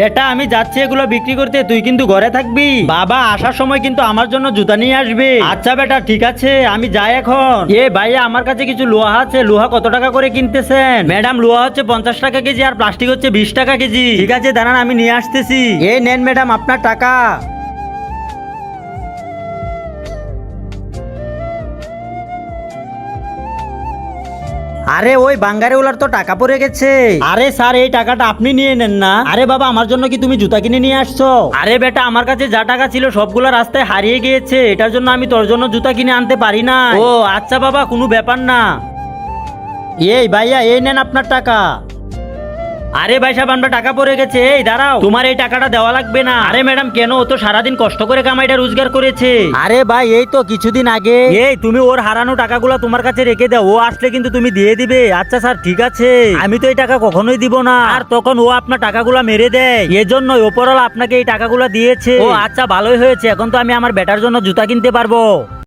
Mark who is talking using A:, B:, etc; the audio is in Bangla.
A: বেটা আমি যাচ্ছি এগুলো বিক্রি করতে, তুই কিন্তু ঘরে থাকবি। বাবা আসার সময় কিন্তু আমার জন্য জুতা নিয়ে আসবে। আচ্ছা বেটা ঠিক আছে, আমি যাই এখন। ভাইয়া আমার কাছে কিছু লোহা আছে, লোহা কত টাকা করে কিনতেছেন? ম্যাডাম লোহা হচ্ছে 50 টাকা কেজি আর প্লাস্টিক হচ্ছে 20 টাকা কেজি। ঠিক আছে দাঁড়ান আমি নিয়ে আসতেছি। নেন ম্যাডাম আপনার টাকা। আরে ওই বাঙ্গারে ওলার তো টাকা পড়ে গেছে। আরে স্যার এই টাকাটা আপনি নিয়ে নেন না। আরে বাবা আমার জন্য কি তুমি জুতা কিনে নিয়ে আসছো? আরে বেটা আমার কাছে যা টাকা ছিল সবগুলো রাস্তায় হারিয়ে গিয়েছে, এটার জন্য আমি তোর জন্য জুতা কিনে আনতে পারি না। ও আচ্ছা বাবা কোনো ব্যাপার না। ভাইয়া নেন আপনার টাকা। আরে ভাই সাহেব আমরা টাকা পড়ে গেছে। দাঁড়াও, তোমার এই টাকাটা দেওয়া লাগবে না। আরে ম্যাডাম কেন? ও তো সারাদিন কষ্ট করে কামাইটা রোজগার করেছে। আরে ভাই এই তো কিছুদিন আগে। তুমি ওর হারানো টাকাগুলো তোমার কাছে রেখে দাও, ও আসলে কিন্তু তুমি দিয়ে দিবে। আচ্ছা স্যার ঠিক আছে, আমি তো এই টাকা কখনোই দিব না। আর তখন ও আপনার টাকাগুলো মেরে দেয়, এজন্যই ওপরওয়ালা আপনাকে এই টাকাগুলো দিয়েছে। ও আচ্ছা ভালোই হয়েছে, এখন তো আমি আমার বেটার জন্য জুতা কিনতে পারবো।